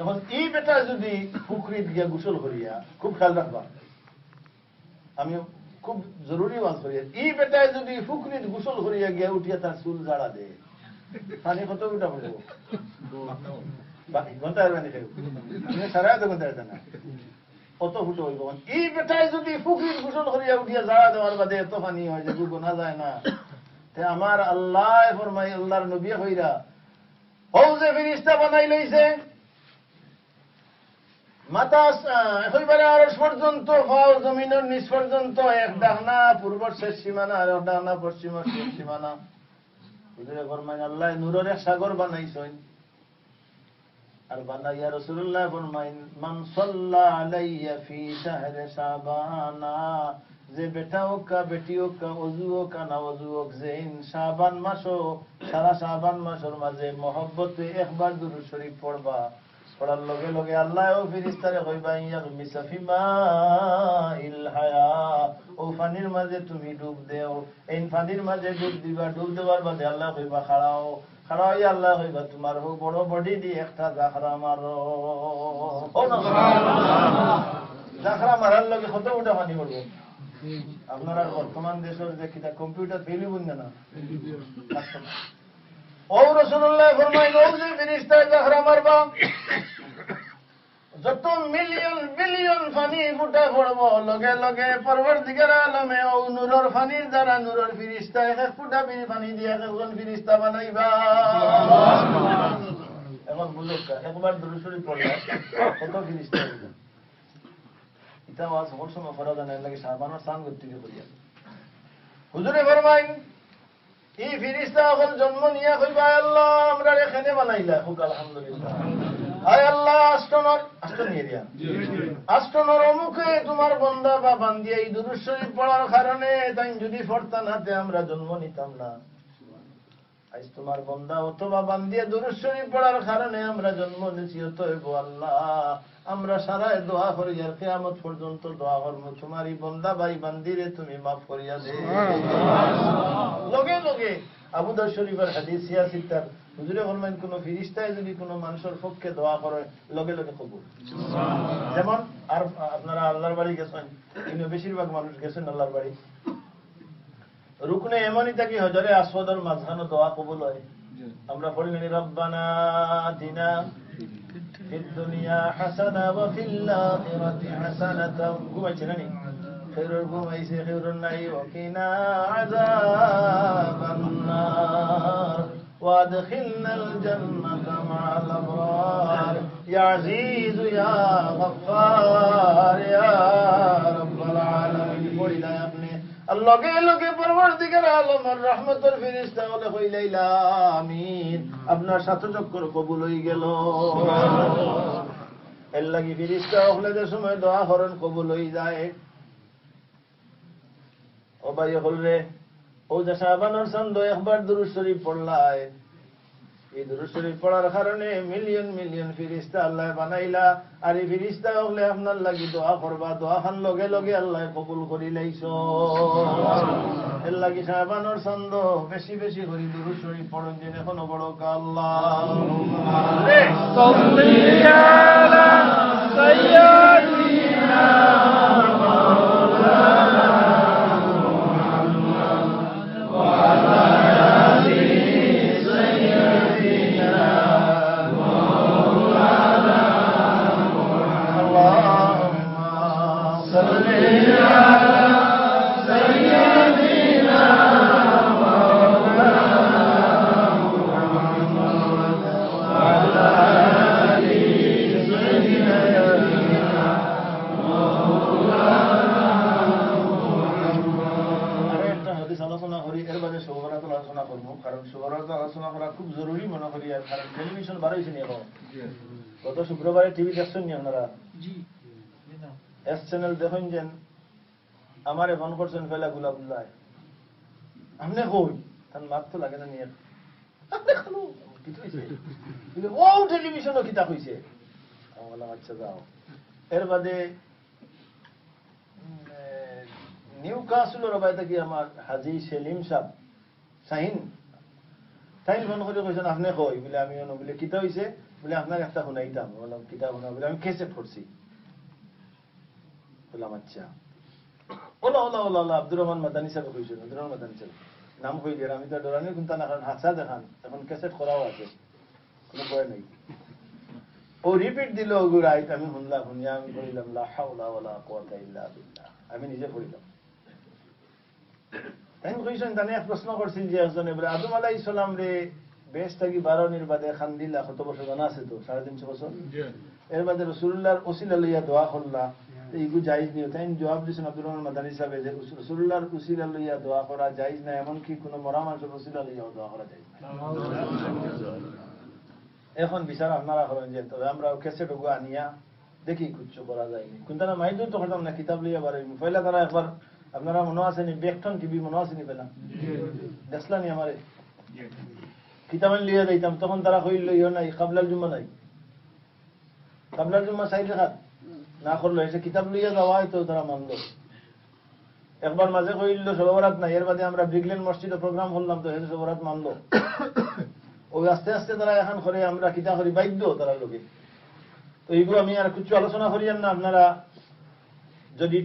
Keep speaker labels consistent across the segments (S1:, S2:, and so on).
S1: এখন এই বেটা যদি পুকুরিত গিয়া গোসল করিয়া, খুব খেয়াল রাখবা, আমি খুব জরুরি ওয়াজ করিয়া, এই বেটায় যদি পুকুরিত গোসল করিয়া গিয়া উঠিয়া তার চুল জাড়া দে, পানি কত উঠা পড়বো? ঘন্টায় পানি খাইব, সারা এত ঘন্টায় না, কত ফুটো হইব। এই বেটায় যদি পুকুরিত গোসল করিয়া উঠিয়া জাড়া দেওয়ার বাদে এত পানি হয় যে গোনা যায় না, আমার আল্লাহ ফরমাই, আল্লাহর নবী হইরা হৌজে ফিরিস্তা বানাই লইছে, মাথা হইবারে আরশ পর্যন্ত, ফাও জমিনের নিচ পর্যন্ত, এক ডাকনা পূর্বর শেষ সীমানা আর এক ডাকনা পশ্চিমের শেষ সীমানা। হুজুরে ফরমাই আল্লাহ নূরের এক সাগর বানাইছেন, আর বানাইয়া রাসূলুল্লাহ ফরমাইন মান সাল্লা আলাইয়া ফি শাহরে শাবানা, যে বেটা হোক কা বেটি হোক কা ওযু হোক না ওযু হোক, যে শাবান মাসও সারা শাবান মাসের মাঝে মহব্বতে একবার দুরূদ শরীফ পড়বা, পড়ার লগে লগে আল্লাহ ও ফেরেশতারে কইবা ইয়াগমিসা ফিমা ইল হায়া, ও পানির মাঝে তুমি ডুব দেও। এই পানির মাঝে ডুব দিবা, ডুব দেওয়ার বাদে আল্লাহ কইবা খাড়াও, খাড়াই আল্লাহ কইবা তোমার হোক বড় বডি দিয়ে একটা জাখরা মারো। জাখরা মারার লগে কত উঠা পানি পড়বো? আপনারা বর্তমান দেশের যে কিতা কম্পিউটার ফেলি বুঝবে না, ও রাসূলুল্লাহ ফরমাইন ও যে ফেরেশতা জাখরা মারবা, যত মিলিয়ন বিলিয়ন পানি ফুটা পড়ব, লগে লগে পরবর্তীকার আলমে ও নূরের পানির দ্বারা নূরের ফিরিস্তা এক ফুটা পানি দিয়ে একজন ফিরিস্তা বানাইবা। এখন বুঝো একবার দুরূদ শরীফ পড়লে কত ফিরিস্তা হইবে? এটা ওয়াজ হওয়ার সময় করা যায় না, লাগে শাবানের স্নান করতে গিয়ে করিয়া। হুজুরে ফরমাইন এই ফিরিস্তা এখন জন্ম নিয়া কইবা আল্লাহ আমরা এখানে বানাইলা, খুব আলহামদুলিল্লাহ। আয় আল্লাহ আষ্টনর অমুখে তোমার বন্দা বা বান্দিয়া এই দুরূদ শরীফ পড়ার কারণে তাই যদি পড়তা নাতে আমরা জন্ম নিতাম না। আজ তোমার বন্দা অথবা বান্দিয়া দুরূদ শরীফ পড়ার কারণে আমরা জন্ম নিছি, অতএব আল্লাহ আমরা সারায় দোয়া করি আর কিয়ামত পর্যন্ত দোয়া করব তোমারই বন্দা ভাই বান্দিরে তুমি মাফ করিয়া দে। লগে লগে আবু দাউদ শরীফের হাদিস সিয়াসিতার হুজুরে ফরমাইন কোন ফেরেশতায় যদি কোন মানুষের পক্ষে দোয়া করে লগে লগে কবুল। যেমন আর আপনারা আল্লাহর বাড়ি গেছেন, কিন্তু বেশিরভাগ মানুষ গেছেন আল্লাহর বাড়ি, রুকনে এমনই থাকি হজরে আসওয়াদের মাঝখানে দোয়া কবুল হয়। আমরা পড়ি নি রব্বানা আতিনা ফিদ দুনিয়া হাসানা ওয়া ফিল আখিরাতি হাসানাতাও, ঘুমাইছে নানি খেরুর ঘুমাইছে খেরুর নাই, ওয়া কিনা আযাবান নার وادخلنا الجنة مع الأبرار يا عزيز يا غفار يا رب العالمين। পড়ি না আপনি লগে লগে পরবর্তীকার আলমের রহমতের ফেরেশতা বলে কইলাইলা আমিন, আপনার সাথে চক্কর কবুল হই গেল। এর লাগি ফেরেশতা হলে যে সময় দোয়া করেন কবুল হই যায়। ও ভাই হলরে ও যে শাবানের চন্দ্র একবার দুরূদ শরীফ পড়লাই, এই দুরূদ শরীফ পড়ার কারণে মিলিয়ন মিলিয়ন ফেরেশতা আল্লাহ বানাইলা, আর এই ফেরেশতা হলে আপনার লাগি দোয়া করবা, দোয়া খান লগে লগে আল্লাহ কবুল করি লাইছো। এর লাগি শাবানের চন্দ্র বেশি বেশি করে দুরূদ শরীফ পড়েন, যে এখনো বড় আল্লাহুম্মা সাল্লি আলা সাইয়্যিদিনা খুব জরুরি মনে করি, কারণ টেলিভিশন বাড়াইছে নি এখন। গত শুক্রবারে টিভি দেখছেন নি আপনারা? এস চ্যানেল দেখেন যে আমারে ফোন করছেন ফেলা গুলাবুল্লাহ, আপনি কই তার মাত তো লাগে না নিয়ে ও টেলিভিশনও কিতাব হয়েছে। বললাম আচ্ছা যাও। এর বাদে নিউ কাসলের বাইরে কি আমার হাজি সেলিম সাহেব শাহিন তাই ফোন করে কইছেন আপনি কই বলে আমি বলে কিতা হইছে বলে আপনার একটা শুনাইতাম বললাম কিতা শুনা বলে আমি কেসে পড়ছি বললাম আচ্ছা OLA OLA OLA OLA Abdur Rahman Madani সাহেব কইছেন আব্দুর রহমান মাদানী সাহেব নাম কই গেল আমি তো ডরানি কিন্তু না কারণ হাসা দেখান এখন ক্যাসেট করাও আছে কোনো ভয় নেই ও রিপিট দিল গুরাইত আমি শুনলাম শুনিয়া আমি কইলাম লা হাওলা ওয়ালা কুওয়াতা ইল্লা বিল্লাহ আমি নিজে পড়িলাম আমি কইছেন জানি এক প্রশ্ন করছিল যে একজন বলে আদম আলাইহিস সালাম রে বেশ থাকি 12 নির্বাদে খান্দিলা কত বছর জানা আছে তো 350 বছর এর বাদে রাসূলুল্লাহর ওসিলা লইয়া দোয়া করলা এইগু জায়েজ নিও তাই জবাব দিছেন আব্দুর রহমান মাদানী সাহেব যে রাসূলুল্লাহর ওসিলা লইয়া দোয়া করা জায়েজ না এমন কি কোনো মরা মানুষের ওসিলা লইয়া দোয়া করা জায়েজ না এখন বিচার আপনারা করেন যে তবে আমরা ক্যাসেট ওগু আনিয়া দেখি কিছু করা যায়নি কিন্তু না মাইদু তো করতাম না কিতাব লইয়া বারে পয়লা তারা একবার আপনারা মনে আছেনি বেকটন টিভি মনে আছেনি পেলাম দেখলানি আমারে কিতাব লিয়া দিতাম তখন তারা কইল ইও নাই কাবলাল জুমা নাই কাবলাল জুমা সাইড রাত না করলো এসে কিতাব লইয়া যাওয়া হয়তো তারা মানল একবার মাঝে কইল সবরাত নাই এর বাদে আমরা ব্রিগল্যান্ড মসজিদে প্রোগ্রাম করলাম তো হেসে সবরাত মানলো ওই আস্তে আস্তে তারা এখন করে আমরা কিতা করি বাধ্য তারা লোকে তো এইগুলো আমি আর কিছু আলোচনা করিয়ান না আপনারা যদি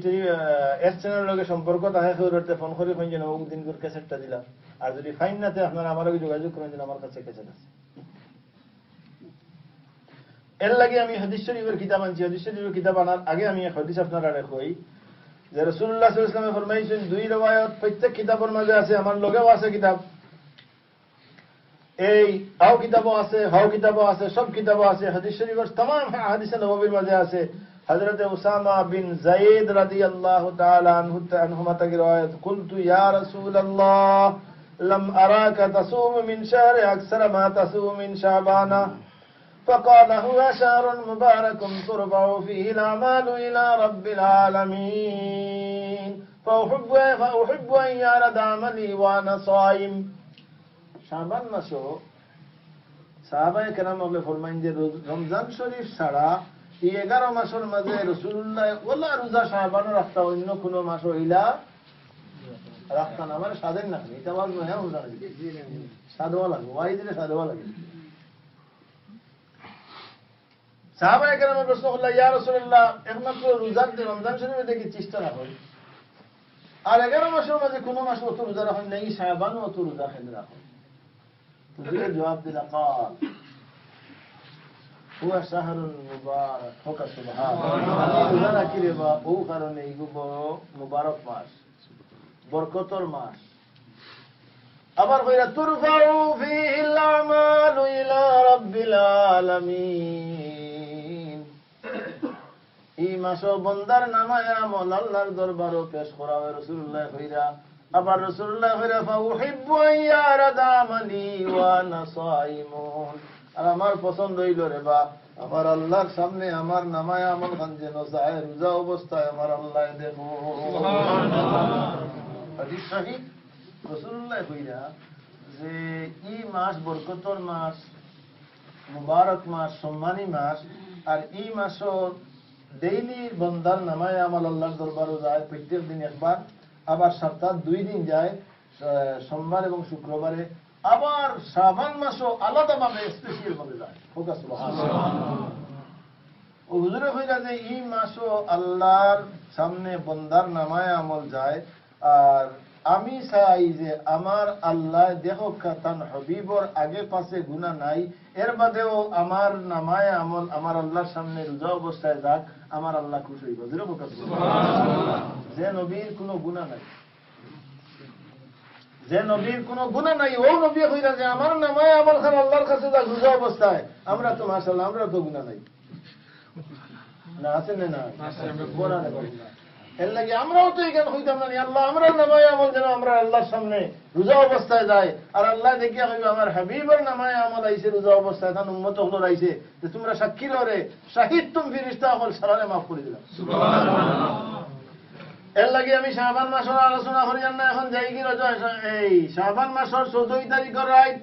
S1: এস চ্যানেল লগে সম্পর্ক থাকে কেউ ফোন করে কইন যেন দিন করে ক্যাসেটটা দিলাম আর যদি ফাইন নাতে আপনারা আমার লগে যোগাযোগ করেন যেন আমার কাছে ক্যাসেট আছে এর লাগে আমি হাদিস শরীফের কিতাব আনছি হাদিস শরীফের কিতাব আনার আগে আমি এক হাদিস আপনারা কই যে রাসূলুল্লাহ সাল্লাল্লাহু আলাইহি ওয়াসাল্লাম ফরমাইছেন দুই riwayat প্রত্যেক কিতাবের মধ্যে আছে আমার লগেও আছে কিতাব এই আও কিতাবও আছে হাও কিতাবও আছে সব কিতাবও আছে হাদিস শরীফের तमाम হাদিসে নববীর মধ্যে আছে হযরত উসামা বিন যায়েদ রাদিয়াল্লাহু তাআলা আনহুমা থেকে riwayat কুনতু ইয়া রাসূলুল্লাহ লাম আরাকা তাসুম মিন শাহরি আকসার মা তাসুম মিন শাবানা فقال هو شهر مبارك ترفع فيه الأعمال إلى رب العالمين فأحب أن يرد عملي وأنا صائم শাবান মাসও সাহাবায়ে কেরাম বলে ফরমাইন যে রমজান শরীফ ছাড়া এই 11 মাসের মাঝে রাসূলুল্লাহ ওলা রোজা শাবানও রাখতা অন্য কোন মাস হইলা রাখতা না মানে স্বাধীন না এটা বলবো হ্যাঁ রোজা সাদওয়া লাগে ওয়াই দিলে সাদওয়া লাগে সাহাবায়ে কেরাম প্রশ্ন করল ইয়া রাসূলুল্লাহ একমাত্র রোজার দিন রমজান শরীফে দেখি চেষ্টা না হয় আর 11 মাসের মাঝে কোন মাস অত রোজা রাখেন নাই শাবান অত রোজা খেলে রাখেন জবাব দিলা قال هو شهر مبارك হোক সুবহানাল্লাহ রোজা রাখি রে বা ও কারণে এইগুলো মুবারক মাস বরকতের মাস আবার কইরা তুরফাউ ফিহিল আমালু ইলা রাব্বিল আলামিন এই মাস বান্দার নামায় আমল আল্লাহর দরবারে পেশ করা হয় রাসূলুল্লাহ কইরা আবার রাসূলুল্লাহ কইরা ফাউহিব্বু আইয়ারাদা আমালি ওয়া আনা সাইমুন আর আমার পছন্দ হইল রে বা আমার আল্লাহর সামনে আমার নামায় আমল খান যেন যায় রোজা অবস্থায় আমার আল্লাহ দেখো সুবহানাল্লাহ হাদিস সহিহ রাসূলুল্লাহ কইরা যে এই মাস বরকতের মাস মুবারক মাস সম্মানী মাস আর এই মাসের ডেইলি বান্দার নামায় আমল আল্লাহর দরবারে যায় প্রত্যেক দিন একবার আবার সপ্তাহে 2 দিন যায় সোমবার এবং শুক্রবারে আবার শাবান মাসও আলাদাভাবে স্পেশাল ভাবে যায় ফোকাস সুবহানাল্লাহ ও হুজুরে কইরা যে এই মাসও আল্লাহর সামনে বান্দার নামায় আমল যায় আর আমি চাই যে আমার আল্লাহ দেখো তান হাবিবর আগে পাশে গুনাহ নাই এর বাদেও আমার নামায় আমল আমার আল্লাহর সামনে রোজা অবস্থায় যাক আমার আল্লাহ খুশি হইব জোরে বলতে সুবহানাল্লাহ যে নবীর কোনো গুনাহ নাই যে নবীর কোনো গুনাহ নাই ও নবী কইরা যে আমার নামায় আমল খান আল্লাহর কাছে যাক রোজা অবস্থায় আমরা তো মাশাআল্লাহ আমরা তো গুনাহ নাই না আছে না আছে আমরা গুনাহ নাই এর লাগে আমরাও তো এখানে হইতাম না আল্লাহ আমরা নামায় আমল যেন আমরা আল্লাহর সামনে রোজা অবস্থায় যাই আর আল্লাহ দেখিয়া কইবে আমার হাবিবের নামায় আমল আইছে রোজা অবস্থায় তার উম্মত হলো আইছে যে তোমরা সাক্ষী লরে শাহিদ তুম ফেরেশতা আমল সারারে maaf করে দিলাম সুবহানাল্লাহ এর লাগে আমি শাবান মাসের আলোচনা করি না এখন যাই কি রোজা এই শাবান মাসের 14 তারিখের রাত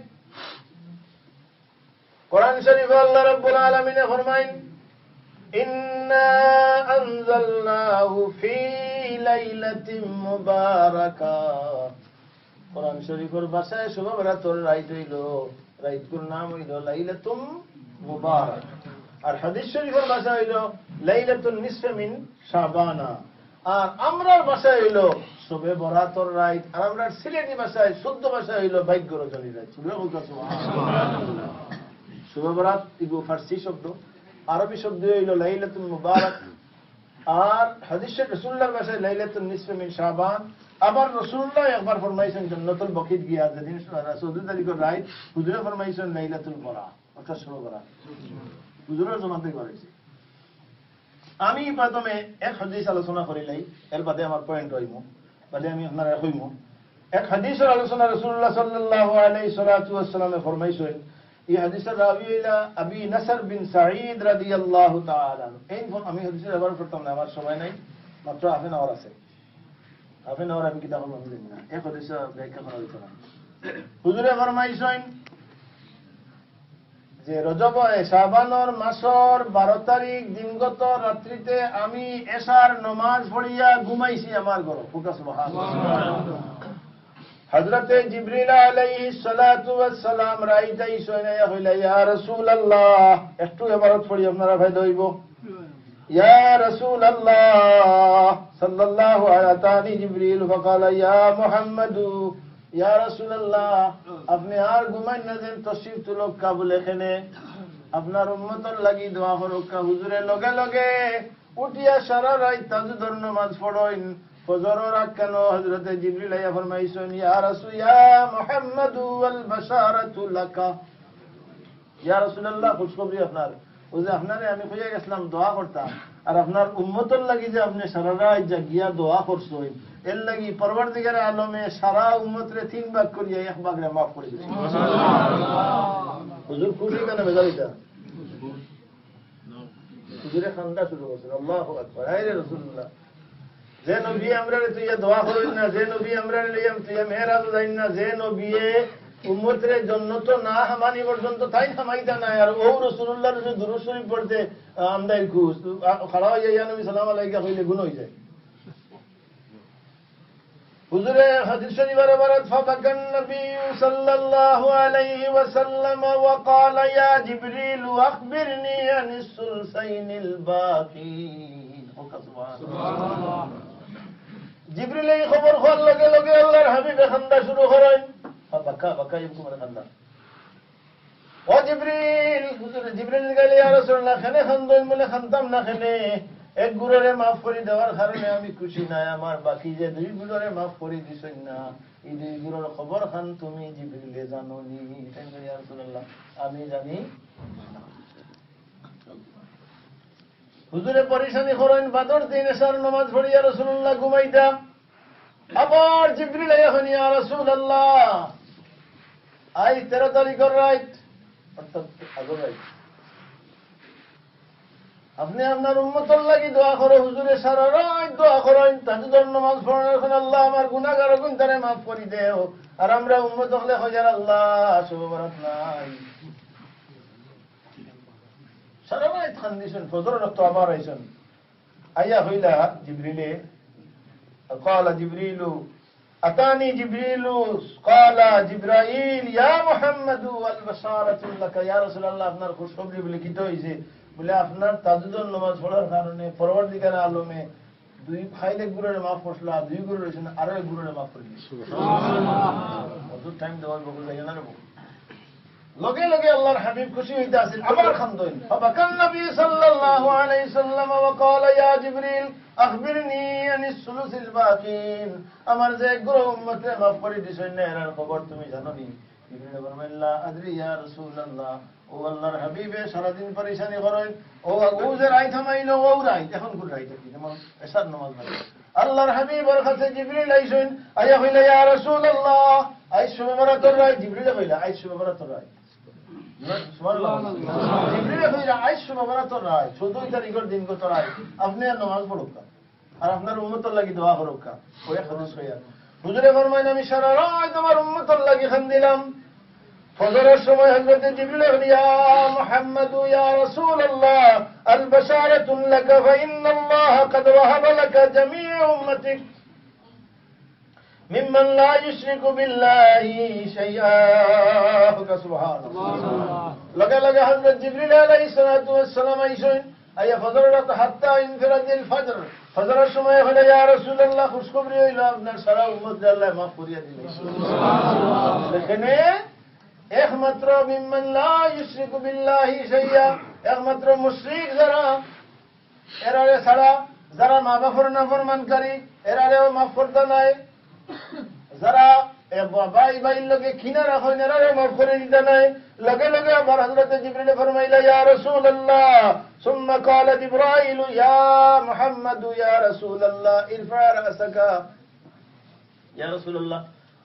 S1: কোরআন শরীফে আল্লাহ রাব্বুল আলামিন ফরমায়েন إنا أنزلناه في ليلة مباركة কোরআন শরীফের ভাষায় শোভা বরাতর রাইত হইল, রাইতকুর নাম হইল লাইলাতুল মুবারাক। আর হাদিস শরীফের ভাষা হইল লাইলাতুন নিসফে মিন শাবানা। আর আমরার ভাষা হইল শোভে বরাতর রাইত। আর আমরা সিলেটি ভাষায় শুদ্ধ ভাষা হইল ভাগ্য রজনী রাইত। শোভে বরাত ইগো ফার্সি শব্দ, আরবি শব্দ হইল লাইলাতুল মুবারাক। আর হাদিস রাসূলুল্লাহর ভাষায় লাইলাতুন নিসফে মিন শাবান। আবার রাসূলুল্লাহ একবার ফরমাইছেন জান্নাতুল বাকিত গিয়া যেদিন 14 তারিখের রাত হুজুরে ফরমাইছেন লাইলাতুল বরাত, অর্থাৎ শোভে বরাত। হুজুরের জমাতে করেছে। আমি প্রথমে এক হাদিস আলোচনা করিলাই, এর বাদে আমার পয়েন্ট হইম, বাদে আমি আপনারা হইম। এক হাদিসের আলোচনা রাসূলুল্লাহ সাল্লাল্লাহু আলাইহি ওয়াসাল্লামে ফরমাইছেন। এই হাদিসের রাবি হইলা আবি নাসর বিন সাঈদ রাদিয়াল্লাহু তাআলা। এই আমি হাদিসের আবার পড়তাম না, আমার সময় নাই, মাত্র হাফ এন আওয়ার আছে। হাফ এন আওয়ার আমি কিতাব পড়লাম না, এক হাদিস ব্যাখ্যা করা হইতো না। হুজুরে ফরমাইছেন যে রজব শাবানর মাসর 12 তারিখ দিনগত রাত্রিতে আমি এশার নামাজ পড়িয়া ঘুমাইছি আমার ঘর। সুবহানাল্লাহ। হযরতে জিবরিল আলাইহিস সালাতু ওয়াস সালাম রাইতাই শুনাইয়া হইলা, ইয়া রাসূলুল্লাহ, একটু ইবাদত পড়ি আপনারা ফায়দা হইব। ইয়া রাসূলুল্লাহ সাল্লাল্লাহু আলাইহি তানি জিবরিল ফাকালা ইয়া মুহাম্মাদু, ইয়া রাসূলুল্লাহ, আপনি আর ঘুমাই না, যেন তশরিফ তুলক কাবুল এখানে আপনার উম্মতের লাগি দোয়া করুক। হুজুরে লগে লগে উঠিয়া সারা রাত তাহাজ্জুদের নামাজ পড়েন। ফজরের আগ হযরতে জিবরিল আইয়া ফরমাইছেন, ইয়া রাসূল ইয়া মুহাম্মাদু ওয়াল বাশারাতু লাকা, ইয়া রাসূলুল্লাহ, খুশখবরি আপনার। ওই যে আপনারে আমি কইয়া গেছিলাম দোয়া করতাম, আর আপনার উম্মতের লাগি যে আপনি সারা রাত জাগিয়া দোয়া করছেন, এর লাগি পরবর্তীকার আলমে সারা উম্মতরে 3 ভাগ করিয়া 1 ভাগরে মাফ করে দিয়েছেন। হুজুর খুশি কেন বেজারিটা? হুজুরে খান্দা শুরু করছেন, আল্লাহু আকবার। আরে রাসূলুল্লাহ, যে নবী আমরারে তুই দোয়া করেন না, যে নবী আমরারে লইয়াম তুই মেরাজ যাইন না, যে নবী উম্মতের জান্নাত না হামানি পর্যন্ত তাই হামাইতা না। আর ও রাসূলুল্লাহর যে দুরূদ শরীফ পড়তে আমদাই খুশ খাড়া হইয়া ইয়া নবী সাল্লাল্লাহু আলাইহি কইলে গুনাহ হয়ে যায়। হুজুরে হাদিস শরীফের বারাত ফাবাকান নবী সাল্লাল্লাহু আলাইহি ওয়াসাল্লাম ওয়া ক্বালা ইয়া জিবরিল আখবিরনি আনিস সুলসাইনিল বাকিন। সুবহানাল্লাহ। জিবরিল এই খবর হওয়ার লগে লগে আল্লাহর হাবিবে খান্দা শুরু করেন। বাকা বাকা ইবকু মানে খান্দা। ও জিবরিল, হুজুরে জিবরিল গেলে ইয়া রাসূলুল্লাহ, খানে খান্দন বলে খানতাম না, খানে এক গুরুরে মাফ করে দেওয়ার কারণে আমি খুশি নাই। আমার বাকি যে 2 গুরুরে মাফ করে দিছেন না, এই 2 গুরুর খবর খান তুমি জিবরিলে জানো নি? ইয়া রাসূলুল্লাহ, আমি জানি। হুজুরে পরেশানি করেন, বাদর দিন এশার নামাজ পড়িয়া রাসূলুল্লাহ ঘুমাইতাম। আবার জিবরিল আইয়া, ইয়া রাসূলুল্লাহ, আই 13 তারিখের রাত, অর্থাৎ আগের রাত, আপনি আপনার উম্মতের লাগি দোয়া করো। হুজুরে সারা রাত দোয়া করেন, তাহাজ্জুদের নামাজ পড়েন, এখন আল্লাহ আমার গুনাহগার গুনতারে মাফ করে দেও। আর আমরা উম্মত হলে কইয়ার আল্লাহ শুভ বরাত নাই। সারা রাত খান্দিছেন, ফজরের রক্ত আবার আইছেন। আইয়া হইলা জিবরিলে, قال جبريل أتاني جبريل قال جبرائيل يا محمد والبشارة لك, يا رسول الله, আপনার খুশখবরি বলে কি হইছে? বলে আপনার তাহাজ্জুদের নামাজ পড়ার কারণে পরবর্তীকার আলমে 2 ফাইলে গুরুরে মাফ করছিল, আর 2 গুরু রয়েছেন, আরো 1 গুরুরে মাফ করে দিয়েছে। সুবহানাল্লাহ। কত টাইম দেওয়ার বকুল লাগে না রে। লগে লগে আল্লাহর হাবিব খুশি হইতে আছেন, আবার খান্দন। ফাবাকান নবী সাল্লাল্লাহু আলাইহি সাল্লাম ওয়া ক্বালা ইয়া জিবরিল আখবিরনি আনিস সুলুসিল বাকিন, আমার যে গুরু উম্মতে মাফ করে দিছেন না, এর খবর তুমি জানো নি? জিবরিল বলেন, লা আদরি ইয়া রাসূলুল্লাহ। ও আল্লাহর হাবিবে সারা দিন পরেশানি করেন, ও যে রাত থামাইলো, ও রাত এখন কোন রাত কি যেমন এশার নামাজ পড়ে। আল্লাহর হাবিবের কাছে জিবরিল আইছেন, আয়া হইলা, ইয়া রাসূলুল্লাহ, আইজ শুভ বরাতর রাত। জিবরিল কইলা, আইজ শুভ বরাতর রাত। সুবহানাল্লাহ। জিবরিল কইলা, আইজ শুভ বরাতর রাত, 14 তারিখের দিন গত রাত, আপনি আর নামাজ পড়ুক আর আপনার উম্মতের লাগি দোয়া করুক। ওই হাদিস কইয়া হুজুরে ফরমাইন, আমি সারা রাত আমার উম্মতের লাগি খান্দিলাম। ফজরের সময় হযরত জিবরিল, ইয়া মুহাম্মদ ইয়া রাসূলুল্লাহ, আল বাশারাতু লাকা ফা ইন্নাল্লাহ ক্বাদ ওয়াহাবা লাকা জামিউ উম্মাতিক, মিম্মান লা ইউশরিকু বিল্লাহি শাইআ। সুবহানাল্লাহ। লগে লগে হযরত জিবরিল আলাইহিস সালাতু ওয়াস সালাম আইসেন, আইয়া ফজরের রাত হাত্তা ইনফিরাদিল ফজর, ফজরের সময় হলে ইয়া রাসূলুল্লাহ খুশখবরি হইল আপনার সারা উম্মত আল্লাহ মাফ করিয়া দিবেন। সুবহানাল্লাহ। এখানে একমাত্র মিম্মান লা ইউশরিকু বিল্লাহি শাইআ, একমাত্র মুশরিক যারা, এরারে ছাড়া যারা মা বাপর নাফরমানকারী এরারেও মাফ করতে নাই, যারা ভাই ভাইয়ের লগে কিনা রাখেন এরারে মাফ করে দিতে নাই। লগে লগে আবার হযরত জিবরিল ফরমাইলা ইয়া রাসূলুল্লাহ, সুম্মা ক্বালা জিবরাইল ইয়া মুহাম্মদ ইয়া রাসূলুল্লাহ ইরফা রাসাকা। ইয়া রাসূলুল্লাহ,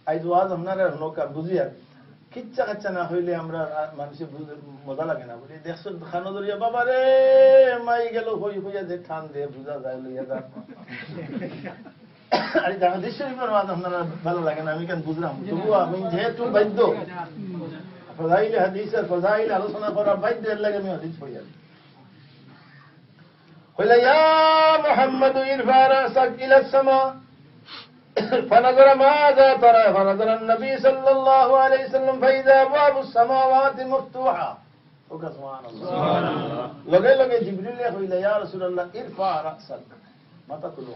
S1: আইজ ওয়াজ আপনারা নৌকা বুঝিয়া কিচ্ছা কাচ্চা না হইলে আমরা মানুষের মজা লাগে না। বলি দেখছো খানো ধরিয়া বাবা রে মাই গেল হই হইয়া যে ঠান দিয়ে বুঝা যায় লইয়া যা। আরে জানা দেশের ওয়াজ আপনারা ভালো লাগে না, আমি কেন বুঝলাম, তবু আমি যেহেতু বাধ্য ফজাইল হাদিসের ফজাইল আলোচনা করা বাধ্য, এর লাগে আমি হাদিস পড়ি। কইলা ইয়া মুহাম্মদ ইরফা রাসাক ইলা সামা فنظر ماذا ترى فنظر النبي صلى الله عليه وسلم فإذا أبواب السماوات مفتوحة. سبحان الله. لگے لگے جبريل কইলা ইয়া রাসূলুল্লাহ ইরফা রাসাক, মাথা তুলো।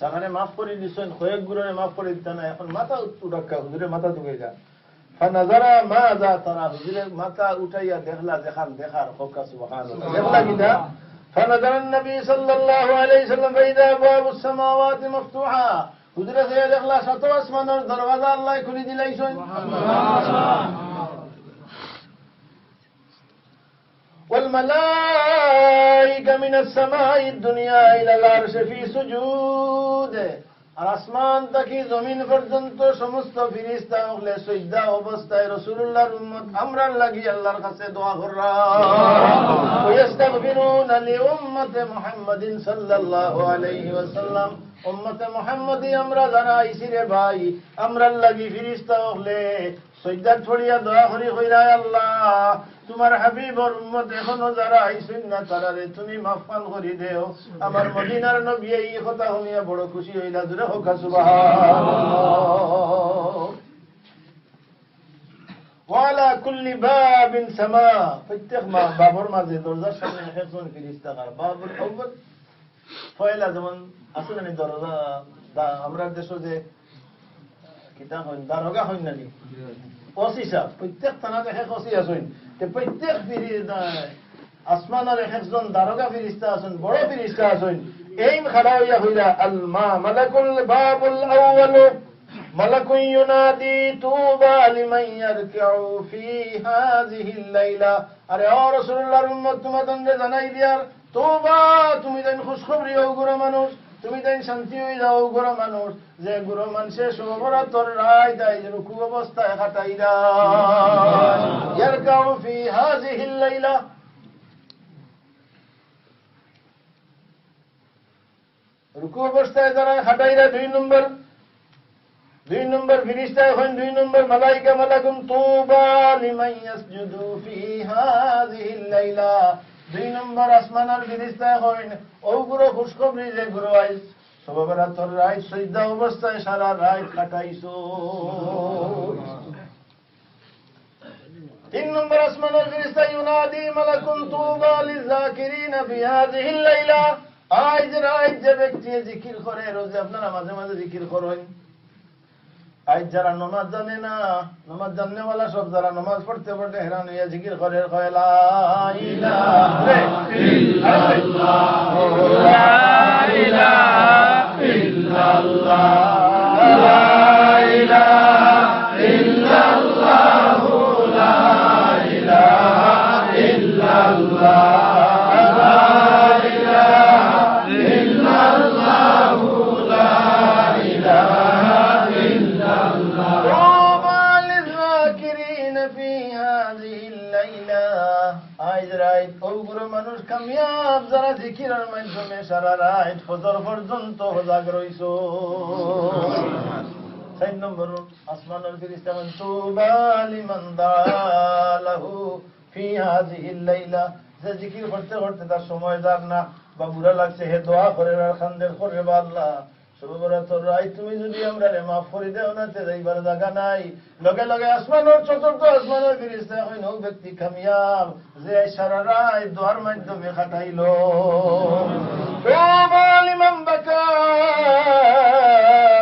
S1: সামনে মাফ করে দিছেন, কয়েক গুণে মাফ করে দিতেন, এখন মাথা উঠাক্কা হুজুরে মাথা তুলে যা। فنظر ماذا ترى, হুজুরে মাথা উঠাইয়া দেখলা দেখার হোকা সুবহানাল্লাহ। দেখলা কিনা فنظر النبي صلى الله عليه وسلم فإذا أبواب السماوات مفتوحة, হুজুরে সে দেখলা সাত আসমানের দরওয়াজা আল্লাহ খুলে দিলাইছেন। والملائكة من السماء الدنيا إلى العرش في سجود, আর আসমান থেকে জমিন পর্যন্ত সমস্ত ফেরেশতা হলে সিজদা অবস্থায় রাসূলুল্লাহর উম্মত আমরার লাগি আল্লাহর কাছে দোয়া কররা। ওয়াস্তাগফিরুনা লিউম্মতি মুহাম্মাদিন সাল্লাল্লাহু আলাইহি ওয়াসাল্লাম, উম্মতে মুহাম্মাদি আমরা যারা আইছি রে ভাই, আমরার লাগি ফেরেশতা হলে সিজদা ছড়িয়া দোয়া করি কইরা, আল্লাহ তোমার হাবিবর উম্মত এখনো যারা আইছেন না তারারে তুমি মাফ করে দেও। আমার মদিনার নবী এই কথা শুনিয়া বড় খুশি হইলা, জোরে হোক সুবহানাল্লাহ। ওয়ালা কুল্লি বাবিন সামা, প্রত্যেক বাবর মাঝে দরজার সামনে একজন ফেরেশতা কার বাবুল আউয়াল পয়লা যেমন আসলে নি দরজা, আমরা দেশে যে কিতা হইন দারোগা হইন না নি ওসি সাহেব, প্রত্যেক থানাতে এক ওসি আছেন, প্রত্যেক আসমানের একজন দারোগা ফেরেশতা আছেন, বড় ফেরেশতা আছেন। এই খাড়া হইয়া হইরা আলমা মালাকুল বাবুল আউয়াল মালাকুন ইউনাদি তুবা লিমান ইয়ারকাউ ফি হাযিহিল লাইলা। আরে ও রাসূলুল্লাহর উম্মত, তোমাদের জানাই দিয়ার তোবা, তুমি দেন খুশখবরি ও গুরু মানুষ, তুমি দেন শান্তি হয়ে যাও গুরু মানুষ, যে গুরু মানুষের সবরাতর রায় দেয় যে রুকু অবস্থায় কাটাইরা ইয়ারকাউ ফি হাযিহিল লাইলা। রুকু অবস্থায় যারা কাটাইরা, দুই নম্বর ফেরেশতা হন, 2 নম্বর মালায়েকা মালাকুম তুবা লিমান ইয়াসজুদু ফি হাযিহিল লাইলা। 2 নম্বর আসমানের ফেরেশতা হন ওগুলো খুশখবরি যে গুরু আইস সবরাতর রাত সিজদা অবস্থায় সারা রাত কাটাইছো। 3 নম্বর আসমানের ফেরেশতা ইউনাদি মালাকুন তুবা লিযাকিরিনা ফি হাযিহিল লাইলা। আজ রাত যে ব্যক্তি জিকির করে, রোজে আপনারা মাঝে মাঝে জিকির করেন, আজ যারা নামাজ জানে না, নামাজ জাননেওয়ালা সব যারা নামাজ পড়তে পড়তে হেরান হইয়া জিকির করে, কয় লা ইলাহা ইল্লাল্লাহ লা ইলাহা ইল্লাল্লাহ লা ইলাহা ইল্লাল্লাহ লা ইলাহা ইল্লাল্লাহ মানুষ কামিয়াব যারা জিকিরের মাধ্যমে সারা রাত ফজর পর্যন্ত সজাগ রইছো। 4 নম্বর আসমানের ফেরেশতা মান তুবা লিমান দালাহু ফি হাযিহিল লাইলা, যে জিকির করতে করতে তার সময় যাক না বা বুড়া লাগছে, হে দোয়া করে আর খান্দের করে, আল্লাহ শবে বরাতর রাত তুমি যদি আমরা মাফ করে দেও না তে যাইবার জায়গা নাই। লগে লগে আসমানের চতুর্থ আসমানের ফেরেশতা হইন ও ব্যক্তি কামিয়াব যে সারা রাত দোয়ার মাধ্যমে কাটাইলো। তুবা লিমান বাকা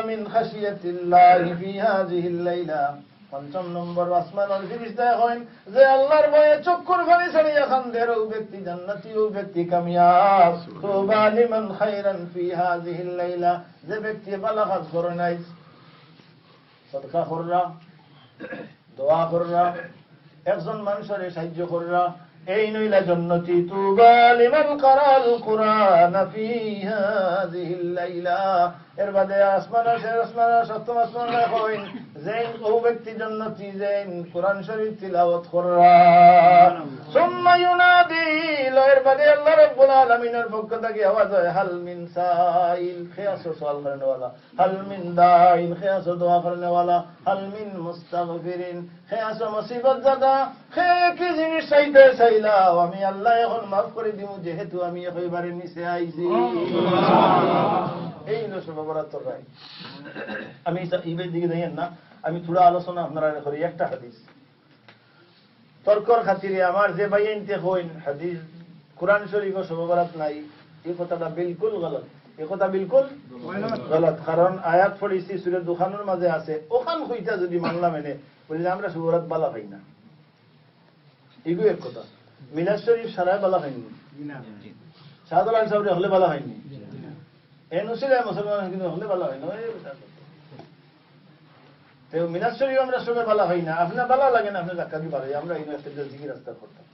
S1: মিন খাশিয়াতিল্লাহি ফি হাযিহিল লাইলা। পঞ্চম নম্বর আসমানের ফেরেশতা হইন যে আল্লাহর ভয়ে চক্ষুর পানি ছাড়িয়া কান্দে ও ব্যক্তি জান্নাতি ও ব্যক্তি কামিয়াব। তুবা লিমান খায়রান ফি হাযিহিল লাইলা, যে ব্যক্তি ভালো কাজ করে নাই, সদকা কররা, দোয়া কররা, একজন মানুষের সাহায্য কররা, এই নইলা জান্নাতি। তুবা লিমান কারাল কুরআন ফি হাযিহিল লাইলা। এর বাদে আসমানের সপ্তম আসমানে হইন যেন ও ব্যক্তি জান্নাতি যেন কোরআন শরীফ তিলাওয়াত কররা। সুম্মা ইউনাদি, এর বাদে আল্লাহ রাব্বুল আলামিনের পক্ষ থেকে আওয়াজ হয়, হাল মিন সাইল, খেয়াসো সওয়াল করনে ওয়ালা, হাল মিন দাইন, খেয়াসো দোয়া করনে ওয়ালা, হাল মিন মুস্তাগফিরিন, খেয়াসো মুসিবত জাদা, খে কি জিনিস চাইতে চাইলাও আমি আল্লাহ এখন মাফ করে দিমু যেহেতু আমি একেবারে নিচে আইছি। এই হলো শবে বরাতর রাত। আমি ইবের দিকে যাইয়েন না, আমি থোড়া আলোচনা আপনারা করি। একটা হাদিস তর্কর খাতিরে আমার যে বাইনতে হইন হাদিস কুরআন শরীফ শবে বরাত নাই, এই কথাটা বিলকুল গলত। এই কথা বিলকুল গলত। কারণ আয়াত পড়েছি সূরা দুখানের মাঝে আছে, ওখান হইতা যদি মানলাম এনে বলি আমরা শবে বরাত বালা পাই না, এগুলো এক কথা। মিলাদ শরীফ সারাই বালা হয়নি, শাহাদুল আলম সাহেব হলে বালা হয়নি, মুসলমান কিন্তু হলে ভালো হয় না। মিনাজ শরীফ আমরা সবাই ভালো হয় না, আপনার ভালো লাগে না, আপনার ধাক্কা দিয়ে পারে। আমরা এই জিকির রাস্তা করতাম,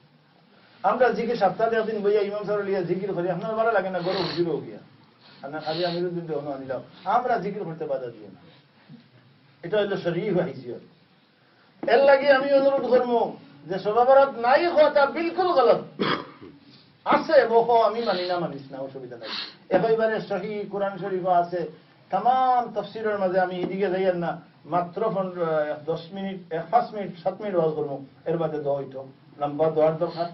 S1: আমরা জিকির সপ্তাহে একদিন বইয়া ইমাম সাহেব লিয়া জিকির করি, আপনার ভালো লাগে না, গরু হুজুরও গিয়া আপনার খালি আমিরুদ্দিন আনিলাম, আমরা জিকির করতে বাধা দিয়ে না। এটা হইলো শরীফ হাইসিয়ত। এর লাগে আমি অনুরোধ করবো যে শবে বরাত নাই কথা বিলকুল গলত। আছে বহু আমি মানি না, মানিস না, অসুবিধা নাই। একেবারে সহি কোরআন শরীফ আছে তাম তফসিরের মাঝে। আমি এদিকে যাইয়েন না, মাত্র 10 মিনিট 5 মিনিট 7 মিনিট ওয়াজ করবো, এর বাদে দোয়া হইতো, লম্বা দোয়ার দরকার।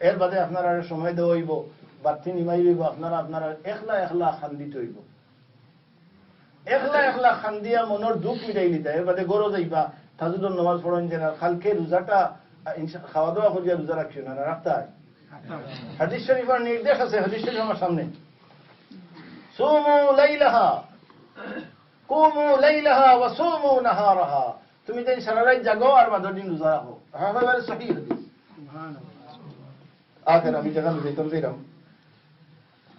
S1: এর বাদে আপনারা সময় দেওয়া হইব, বাতি নিমাই হইব, আপনারা একলা একলা খান্দিত হইব, একলা একলা খান্দিয়া মনের দুঃখ মিটাই নিতে। এর বাদে গরো যাইবা তাজুদুর নামাজ পড়েন যে না, কালকে রোজাটা খাওয়া দাওয়া করিয়া রোজা রাখিও না, রাখতে হয়। হাদিস শরীফের নির্দেশ আছে, হাদিস শরীফ আমার সামনে, সুমু লাইলাহা কুমু লাইলাহা ওয়া সুমু নাহারাহা। তুমি দিন সারা রাত জাগো আর বাদর দিন রোজা রাখো। একেবারে সহিহ হাদিস। আখের আমি যেখানে যেতাম দিলাম,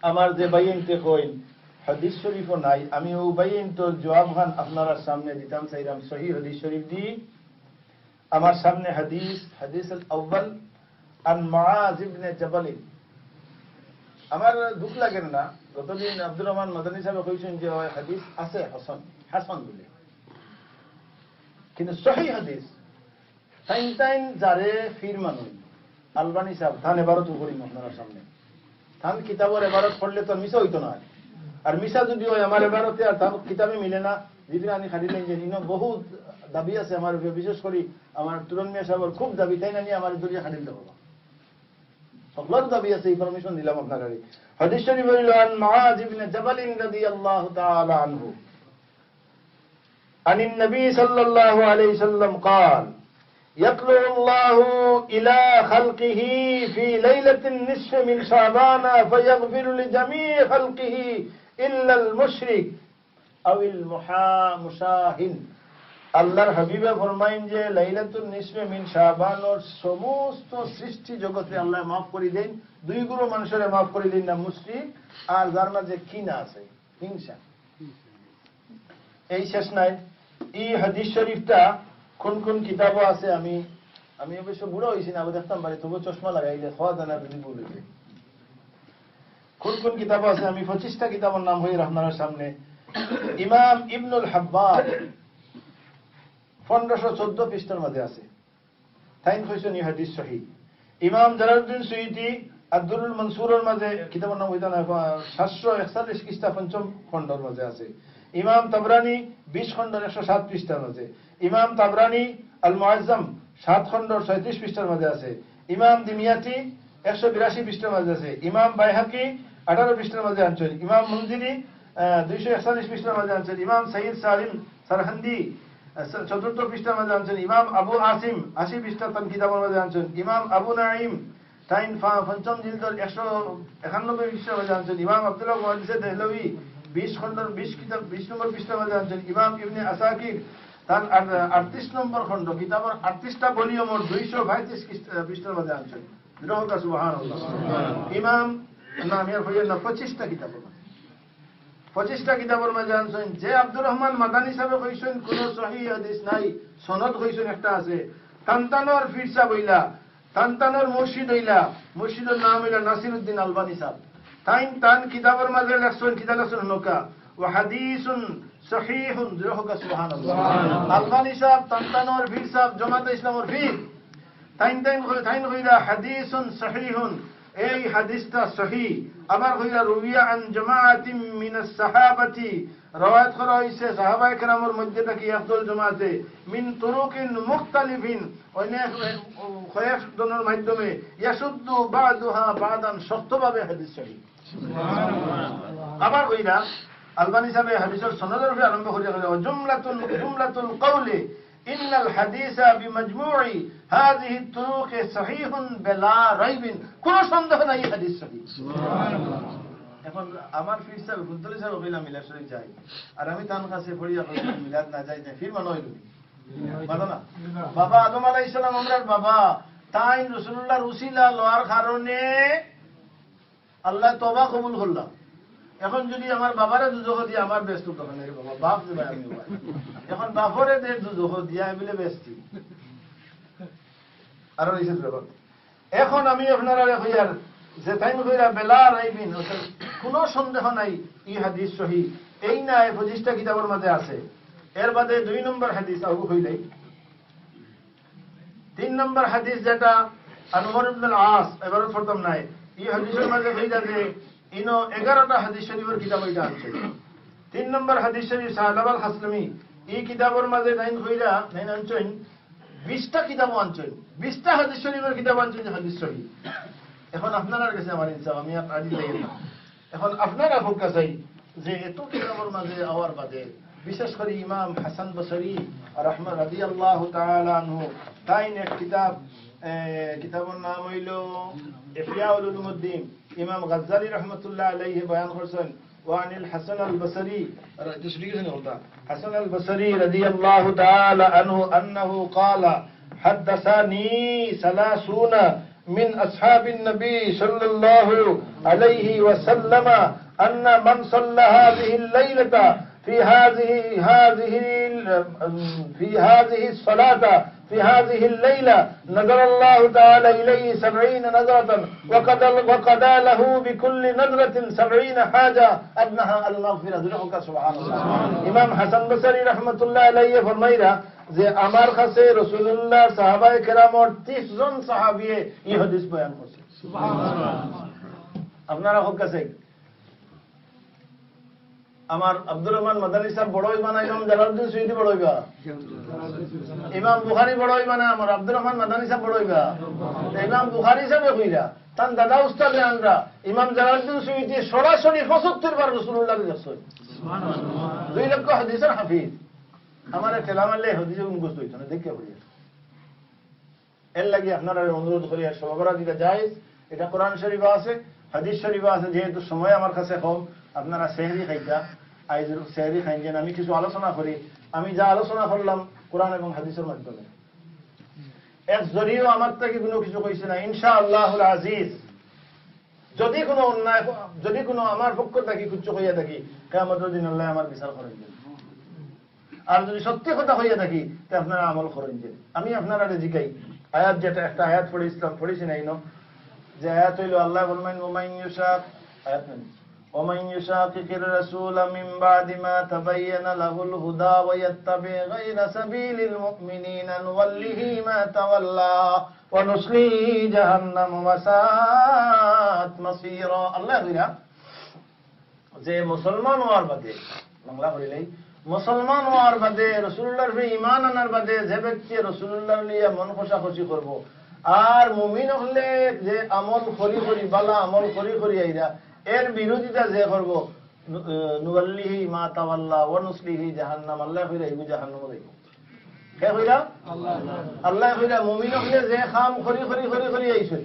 S1: আমার যে বাইনতে কইন হাদিস শরীফও নাই, আমি ও বাইনটোর জবাব খান আপনারা সামনে দিতাম চাইলাম সহিহ হাদিস শরীফ দি। আমার সামনে হাদিস আউয়াল আন মুআজ ইবনে জাবাল। আমার দুঃখ লাগে না, গতদিন আব্দুর রহমান মাদানী সাহেব কইছেন যে হাদিস আছে হাসান বলে, কিন্তু সহিহ হাদিস টাইম যারে ফির মানুষ আলবানী সাহেব থান এবারত করিম আপনার সামনে। থান কিতাবের এবারত পড়লে তো মিশা হইতো না, আর মিশা যদি হয় আমার এবারতে আর থান কিতাবে মিলে না। যদি আমি খাটিলেন যে ইনো বহুত দাবি আছে আমার, বিশেষ করে আমার তুরন মিয়া সাহেবের খুব দাবি, তাই না নিয়ে আমার দরিয়া খাটিল দেবো সকলের দাবি আছে, ইনফরমেশন দিলাম আপনার। হাদিস শরীফ হইল আন মুআজ ইবনে জাবাল রাদিয়াল্লাহু তাআলা আনহু আন নবী সাল্লাল্লাহু আলাইহি সাল্লাম قال يطلع الله إلى خلقه في ليلة النصف من شعبان فيغفر لجميع خلقه إلا المشرك أو المشاهن। আল্লাহর হাবিবে ফরমাইন যে লাইলাতুল নিসফে মিন শাবানের সমস্ত সৃষ্টি জগতে আল্লাহ মাফ করে দেন, দুই গুলো মানুষের মাফ করে দেন না, মুশরিক আর যার মাঝে কিনা আছে হিংসা। এই শেষ নাই, এই হাদিস শরীফটা কোন কোন কিতাবও আছে। আমি অবশ্য বুড়ো হয়েছি না, দেখতাম বাড়ি তবু চশমা লাগাইলে খাওয়া জানা যদি বলবে কোন কোন কিতাবও আছে। আমি 25টা কিতাবের নাম হয়ে আপনার সামনে। ইমাম ইবনুল হাব্বাব 1514 পৃষ্ঠার মাঝে আছে, তাই কইছেন এই হাদিস সহিহ। ইমাম জালালউদ্দিন সুয়ুতি আব্দুল মনসুরের মাঝে কিতাবের নাম হইতা না 741 পৃষ্ঠা 5ম খণ্ডের মাঝে আছে। ইমাম তাবরানি 20 খণ্ডের 107 পৃষ্ঠার মাঝে। ইমাম তাবরানি আল মুআজ্জাম 7 খণ্ডের 37 পৃষ্ঠার মাঝে আছে। ইমাম দিমিয়াতি 182 পৃষ্ঠার মাঝে আছে। ইমাম বাইহাকি 18 পৃষ্ঠার মাঝে আনছেন। ইমাম মুনজিরি 241 পৃষ্ঠার মধ্যে আনছেন ইমাম সাইয়্যিদ সালিম সারহান্দি 4th পৃষ্ঠার মধ্যে আনছেন ইমাম আবু আসিম 80 পৃষ্ঠা তার কিতাবের মধ্যে আনছেন ইমাম আবু নাঈম তাইন পঞ্চম জিলদের 191 পৃষ্ঠার মধ্যে আনছেন ইমাম আব্দুল্লাহ মুহাদ্দিস দেহলভী 20 খণ্ডের 20 নম্বর পৃষ্ঠার মধ্যে আনছেন ইমাম ইবনে আসাকির তার 38 নম্বর খণ্ড কিতাবের 38টা ভলিউমের 232 পৃষ্ঠার মধ্যে আনছেন রহকা সুবহানাল্লাহ ইমাম নামের হইয়া 25টা কিতাব 25টা কিতাবের মধ্যে আনছেন যে আব্দুর রহমান মাদানী সাহেব কইছেন কোন সহিহ হাদিস নাই সনদ কইছেন একটা আছে তানতানোর ফিরসা বইলা তানতানোর মুর্শিদ হইলা মুর্শিদের নাম হইলা নাসিরউদ্দিন আলবানী সাহেব তান কিতাবের মধ্যে লেখছেন কিতাব লেখছেন নকা ওয়া হাদিসুন সহিহুন রহকা সুবহানাল্লাহ আলবানী সাহেব তানতানোর ফির সাহেব জামাতে ইসলামের ফির তাইন হইলা হাদিসুন সহিহুন এই হাদিসটা সহি আবার হইলা রুবিয়া আন জামাআতিন মিনাস সাহাবাতি রওয়ায়াত করা হইছে সাহাবায়ে কেরামের মধ্যে থেকে আফদল জামাতে মিন তুরুকিন মুখতালিফিন অনেক খয়াফদনের মাধ্যমে ইয়াসুদ্দু বাদুহা বাদান শক্তভাবে হাদিস সহি সুবহানাল্লাহ আবার হইলা আলবানী সাহেব হাদিসের সনদের উপর আরম্ভ করে জুমলাতুল কওলি ইন্নাল হাদিসা বিমাজমুই হাযিহি তুরুক সহিহুন বিলা রাইবিন কোন সন্দেহ নাই হাদিস সহিহ সুবহানাল্লাহ এখন আমার ফির সাহেব ফুদ্দুল সাহেব কইলা মিলাদ শরীফ যাই আর আমি তার কাছে পড়িয়া কই মিলাদ না যাই না ফির মনে হইল বাবা না বাবা আদম আলাইহিস সালাম আমরার বাবা তাই রাসূলুল্লাহর উসিলা লওয়ার কারণে আল্লাহ তওবা কবুল করলা এখন যদি আমার বাবারে দুজহ দিয়ে আমার ব্যস্ত তখন রে বাবা বাপ যে ভাই আমি এখন বাপরে দে দুজহ দিয়া বলে ব্যস্তি আর হইছে ব্যাপার এখন আমি আপনারা কইয়ার যে টাইম কইরা বেলা রাইবিন কোনো সন্দেহ নাই এই হাদিস সহিহ এই না 25টা কিতাবের মধ্যে আছে এর বাদে 2 নম্বর হাদিস আবু হইলাই 3 নম্বর হাদিস যেটা আনওয়ার ইবনে আল-আস এবারে প্রথম নাই এই হাদিসের মধ্যে হইলা যে ইনো 11টা হাদিস শরীফের কিতাব এটা আছে 3 নম্বর হাদিস শরীফ সাহাব আল হাসলামি এই কিতাবের মধ্যে নাইন কইরা নাইন আনছেন 20টা কিতাব আনছেন 20টা হাদিস শরীফের কিতাব আনছেন হাদিস সহিহ এখন আপনার কাছে আমার ইনসাফ আমি আজ লাগি না এখন আপনারা ফোকাস চাই যে এত কিতাবের মাঝে আওয়ার বাদে বিশেষ করে ইমাম হাসান বসরি রাহমাতুল্লাহ রাদিয়াল্লাহু তাআলা আনহু তাইন এক কিতাবের নাম হইল ইহইয়াউল উলুমুদ্দিন ইমাম গাজ্জালি রাহমাতুল্লাহ আলাইহি বয়ান করেছেন وعن الحسن البصري حسن البصري رضي الله تعالى عنه أنه قال حدثني 30 من أصحاب النبي صلى الله عليه وسلم أن من صلى هذه الليلة في هذه الصلاة في هذه الليلة نظر الله تعالى إليه 70 نظرة وقضى له بكل نظرة 70 حاجة أدنها المغفرة ذلك سبحان الله إمام حسن بصري رحمة الله عليه فرمائرا যে আমার কাছে রাসূলুল্লাহ সাহাবায়ে কেরামের 30 জন সাহাবী এই হাদিস বয়ান করেছে সুবহানাল্লাহ আপনারা হোক কাছে আমার আব্দুর রহমান মাদানী সাহেব বড়ই বানাই ইমাম জালালউদ্দিন সুয়ুতি বড়ইবা ইমাম বুখারী বড়ইবা না আমার আব্দুর রহমান মাদানী সাহেব বড়ইবা ইমাম বুখারী সাহেব কইরা তান দাদা উস্তাদ আমরা ইমাম জালালউদ্দিন সুয়ুতি সরাসরি 75 বার রাসূলুল্লাহর রাসূল সুবহানাল্লাহ 2 লক্ষ হাদিসের হাফিজ আমার তেলামালে হাদিসে মুখস্থ হইতো না দেখে পড়িয়া এর লাগি আপনারা অনুরোধ করি আর সবরা দিতে জায়েজ এটা কোরআন শরীফে আছে হাদিস শরীফে আছে যেহেতু সময় আমার কাছে কম আপনারা সেহরি খাইতা আইজ সেহরি খাইছেন আমি কিছু আলোচনা করি আমি যা আলোচনা করলাম কোরআন এবং হাদিসের মাধ্যমে এক জরিও আমার থেকে কোনো কিছু কইছে না ইনশাআল্লাহুল আজিজ যদি কোনো অন্যায় যদি কোনো আমার পক্ষ থেকে কিছু কইয়া থাকি কিয়ামতের দিন আল্লাহ আমার বিচার করেন আর যদি সত্যি কথা হইয়া থাকি তা আপনারা আমল করেন আমি আপনারা জিগাই আয়াত যেটা একটা আয়াত পড়ে ইসলাম পড়েছি না ইনো যে আয়াত হইল আল্লাহ ফরমান ওমান ইউশাক আয়াত নেই ওমান ইউশাকির রাসূল মিন বাদি মা তাবায়্যানা লাহুল হুদা ওয়া ইয়াত্তাবি গায়রা সাবিলিল মুমিনিনা নুওয়াল্লিহি মা তাওয়াল্লা ওয়া নুসলিহি জাহান্নাম ওয়া সাআত মাসীরা আল্লাহ কইরা যে মুসলমান হওয়ার বাদে বাংলা বলিলেই মুসলমান হওয়ার বাদে রাসূলুল্লাহর উপরে ঈমান আনার বাদে যে ব্যক্তি রাসূলুল্লাহর নিয়ে মন খুশি করব আর মুমিন হলে যে আমল করি বালা আমল করি আইরা এর বিরোধিতা যে করব নুওয়াল্লিহি মা তাওয়াল্লা ওয়া নুসলিহি জাহান্নাম, আল্লাহ কইরা ইবু জাহান্নামে যাইব। কে কইরা? আল্লাহ কইরা মুমিন হলে যে কাম করি করি করি করি আইছে,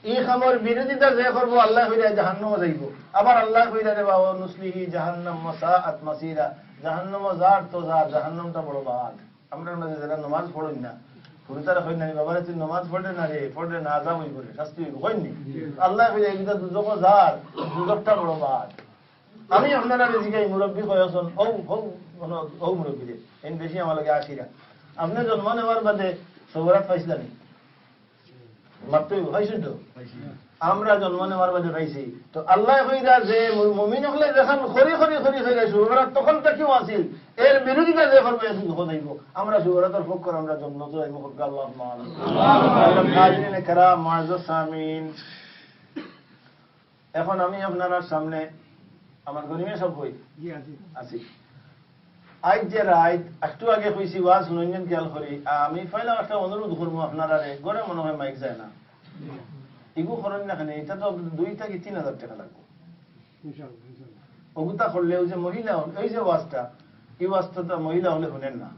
S1: এই কামের বিরোধিতা যে করব আল্লাহ কইরা জাহান্নামে যাইব। আবার আল্লাহ কইরা রে বাবা নুসলিহি জাহান্নাম ওয়া সাআত মাসিরা, জাহান্নামে যার তো যার, জাহান্নামটা বড় বাদ। আমরা মাঝে যারা নামাজ পড়েন না, পুরুতারা কই নাই বাবারে তুই নামাজ পড়ে না রে, পড়ে না যা হই করে শাস্তি হইব, কইনি আল্লাহ কইরা এইটা দুজক যার, দুজকটা বড় বাদ। আমি আপনারা জিগাই মুরব্বী কয়জন ও ও ও মুরব্বী রে এন বেশি আমার লাগে আসিরা, আপনি জন্ম নেওয়ার বাদে সবরাত পাইছিলেন মাত্র পাইছেন তো? আমরা জন্ম নেওয়ার বাদে পাইছি তো। আল্লাহ কইরা যে মুমিন হলে যখন খরি খরি খরি খরি সবরাত তখন তা কেউ আসিল, এর বিরোধিতা যে করবে দুঃখ যাইব। আমরা সবরাতের পক্ষ আমরা জন্ম তো যাইব। আল্লাহুম্মা আমিন। হাজিরিন کرام মুআজ্জাজ সামিন, এখন আমি আপনার সামনে আমার গরিমে সব হই আছি। আজ যে রাত একটু আগে কইছি ওয়াজ শুনলেন খেয়াল করি, আমি পয়লা একটা অনুরোধ করবো আপনারা রে, ঘরে মনে হয় মাইক যায় না, এগু করেন না কেন, এটা তো 2 থেকে 3,000 টাকা লাগবে অগুতা করলেও। যে মহিলা এই যে ওয়াজটা, এই ওয়াজটা তো মহিলা হলে শুনেন না।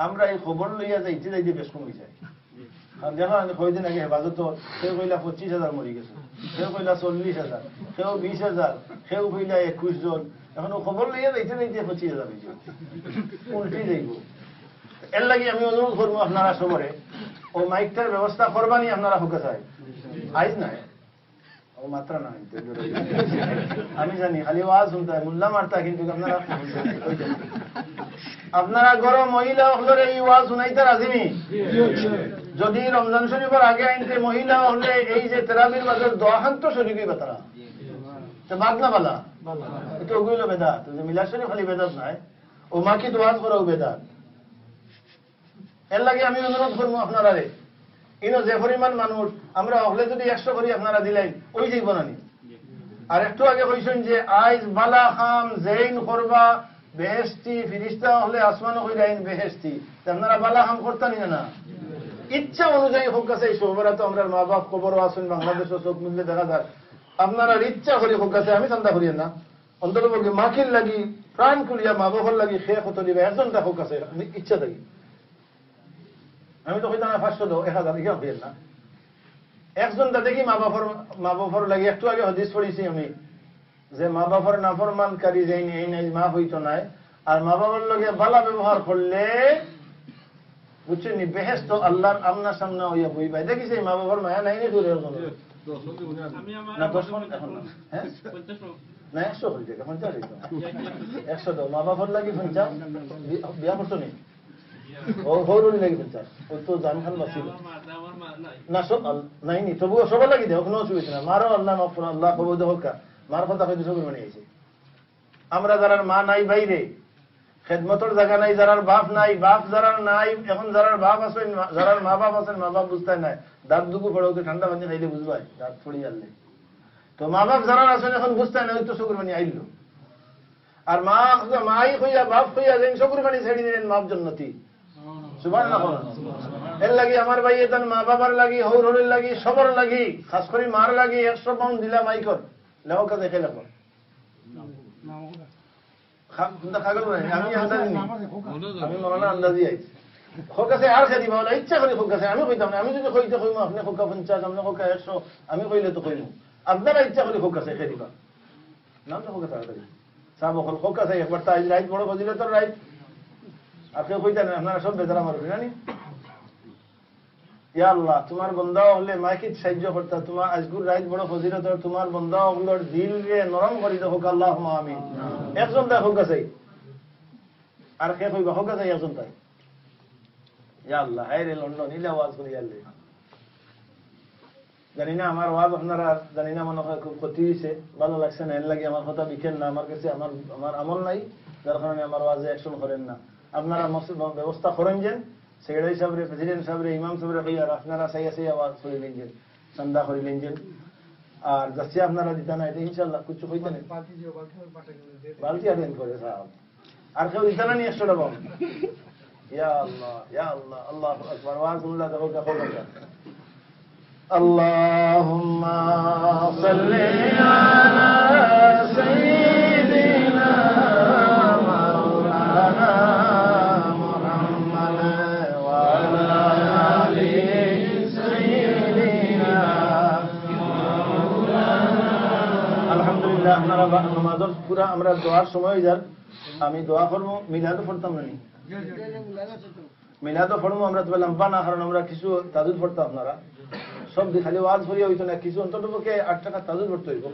S1: আমরা এই খবর লইয়া যাইতে যাইতে বেশ কমে যায়। দেখো আমি কয়দিন আগে হেফাজত কেউ কইলা 25,000 মরি গেছে, কেউ কইলা 40,000, কেউ 20,000, কেউ কইলা 21 জন। এখন খবর লইয়া যাইতে যাইতে 25,000 হয়েছে, উল্টি যাইব। এর লাগে আমি অনুরোধ করবো আপনারা সবরে ও মাইকটার ব্যবস্থা করবানি আপনারা হোক চাই। আইজ নাই ও মাত্রা নাই, আমি জানি খালি ওয়াজ শুনতে হয়, মোল্লা মারতা, কিন্তু আপনারা আপনারা গরো মহিলা হলে এই ওয়াজ শুনাইতে রাজিনি? যদি রমজান শরীফের আগে আইনতে মহিলা হলে এই যে তেরাবির বাজার দোয়াহান্ত শরীফই বেতারা তো বাদ না বালা, এটা ওগুলো বেদাত। যে মিলাদ শরীফ খালি বেদাত নাই, ও মাকে দোয়াজ করাও বেদাত। এর লাগে আমি অনুরোধ করবো আপনারা রে, ইনো যে পরিমাণ মানুষ আমরা হলে যদি 100 করি আপনারা দিলেন ওই যাইব না নি। আর একটু আগে কইছেন যে আইজ বালা খাম জেইন করবা বেহেশতি, ফিরিস্তা হলে আসমানও কই আইন বেহেশতি, আপনারা বালা খাম করতেন না? ইচ্ছা অনুযায়ী হোক কাছে এই শোভরা তো আমরা মা বাপ খবরও আসেন বাংলাদেশও চোখ মিললে দেখা যায়। আপনারা ইচ্ছা করি হোক কাছে, আমি চিন্তা করি না, অন্ততপক্ষে মাখির লাগি প্রাণ খুলিয়া মা বাবার লাগি খেয়ে কত দিবে একজনটা হোক কাছে ইচ্ছা থাকি। আমি তো কইতাম 500 দাও 1000 ইয়া হইল না, একজনটা দেখি মা বাবার লাগি। একটু আগে হাদিস পড়েছি আমি যে মা বাবার নাফরমানকারী যাইনি এই নাই মা হইতো নাই, আর মা বাবার লগে ভালো ব্যবহার করলে বুঝছেন নি বেহেশত আল্লাহর আমনা সামনা হইয়া বই ভাই। দেখিস এই মা বাবার মায়া নাই নি দূরে না 10 মিনিট এখন না, হ্যাঁ না 100 হয়ে যায় 50 হইতো 100 দাও মা বাবার লাগি 50 বিয়া করছো নি ও হরুনি লাগি 50 ও তো জান খান বাসিল না সব নাই নি, তবুও সবার লাগি দেও, কোনো অসুবিধা না। মারো আল্লাহ মাফ করো, আল্লাহ কবুল হোক। মার কথা কইতে সব মনে হইছে। আমরা যারা মা নাই বাইরে খেদমতের জায়গা নাই, যারা বাপ নাই, বাপ যারা নাই, এখন যারা বাপ আছেন, যারা মা বাপ আছেন, মা বাপ বুঝতে নাই, দাঁত দুকু পড়ে ওকে ঠান্ডা পানি খাইলে বুঝবাই দাঁত পড়ি জানলে। তো মা বাপ যারা আছেন এখন বুঝতে নাই, ওই তো শুকুর পানি আইল। আর মাই হইয়া বাপ হইয়া যেন শুকুর পানি ছেড়ে দিলেন মাপ জন্নতি সুবহানাল্লাহ। এর লাগি আমার ভাই এতান মা বাবার লাগি, হৌর হরির লাগি, সবার লাগি, খাস করে মার লাগি 100 পাউন্ড দিলা মাইকর লেও কাছে খেলে আমি মনে আন্দাজি আইছি হোক আছে আর খেয়ে দিবা ইচ্ছা করি হোক আছে। আমি কইতাম না, আমি যদি কইতে কইম আপনি হোকা 50 আপনি হোকা 100, আমি কইলে তো কইম। আপনারা ইচ্ছা করি হোক আছে খেয়ে দিবা, নাম তো হোক তাড়াতাড়ি সাব হল হোক আছে। একবার তো আজ রাইট বড় বজিলে তো রাইট আপনি কইতেন আপনারা সব বেজারা মারবেন জানি। ইয়া আল্লাহ তোমার বন্দা হলে মাইকে সাহায্য করতা, তোমার আজগুর রাইত বড় ফজিলত, তোমার বন্দা হলোর দিল রে নরম করি দাও আল্লাহুম্মা আমিন। একজন তাই হোক আছে আর কে কইবা হোক আছে একজন তাই। ইয়া আল্লাহ হায় রে লন্ডন ইলা ওয়াজ করি আল্লাহ জানি না আমার ওয়াজ আপনারা জানি না মনে হয় খুব ক্ষতি হয়েছে, ভালো লাগছে না, এর লাগে আমার কথা বিকেন না, আমার কাছে আমার আমল নাই, যার কারণে আমার ওয়াজে অ্যাকশন করেন না। আপনারা ব্যবস্থা করেন যেন সেক্রেটারি সাহেব, প্রেসিডেন্ট সাহেব, ইমাম সাহেব হইয়ার আপনারা সাই আওয়াজ করে নিন, সন্ধ্যা করে নিন। আর যাচ্ছে আপনারা দিতে না এটা ইনশাল্লাহ কিছু হইতে নেই, বালতি আদেন করে সাহেব আর কেউ দিতে না নি 100 টাকা। ইয়া আল্লাহ ইয়া আল্লাহ আল্লাহু আকবার। ওয়াজুল্লাহ দেখো দেখো আল্লাহুম্মা সাল্লি আলা সাইয়্যিদিনা আলহামদুলিল্লাহ আপনারা নামাজের পুরা আমরা দোয়ার সময় যার আমি দোয়া করবো মিলাদও পড়তাম না মিলাদও পড়বো আমরা তো লম্বা না কারণ আমরা কিছু তাজুদ পড়তাম আপনারা সব খালি ওয়াজ করিয়া হইতো না কিছু অন্ততপক্ষে 8 টাকা তাজুদ পড়তে হইব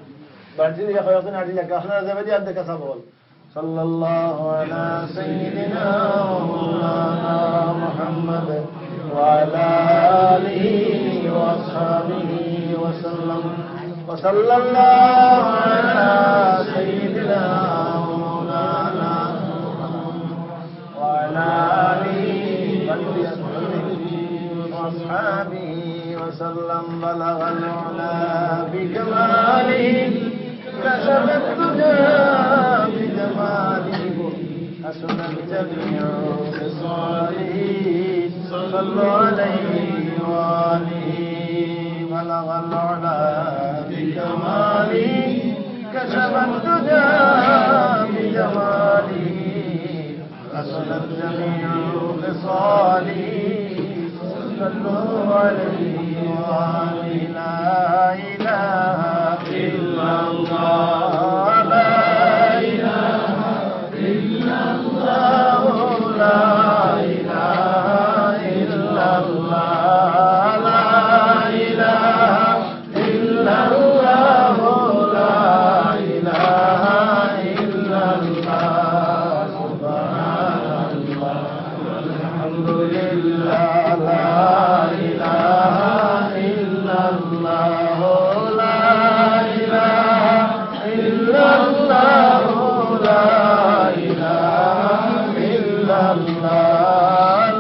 S1: বাড়তি লিখা হয় আছেন 8 টাকা আপনারা যাবে দিয়ে আর দেখা সব বল সাল্লাল্লাহু আলা সাইয়্যিদিনা মাওলানা মুহাম্মদ ওয়া আলা আলিহি ওয়া আসহাবিহি ওয়া সাল্লাম ওয়া সাল্লাল্লাহু আলা সাইয়্যিদিনা মাওলানা ওয়া আলা আলিহি ওয়া আসহাবিহি وسلم بلغ العلا بكماله كشف الدجى بجماله حسنت جميع خصاله صلوا عليه وآله بلغ العلا بكماله كشف الدجى بجماله حسنت جميع خصاله صلوا عليه لا إله إلا الله لا إله إلا الله لا إله إلا الله لا إله إلا الله لا إله إلا الله سبحان الله والحمد لله لا إله إلا الله لا إله إلا الله لا إله إلا الله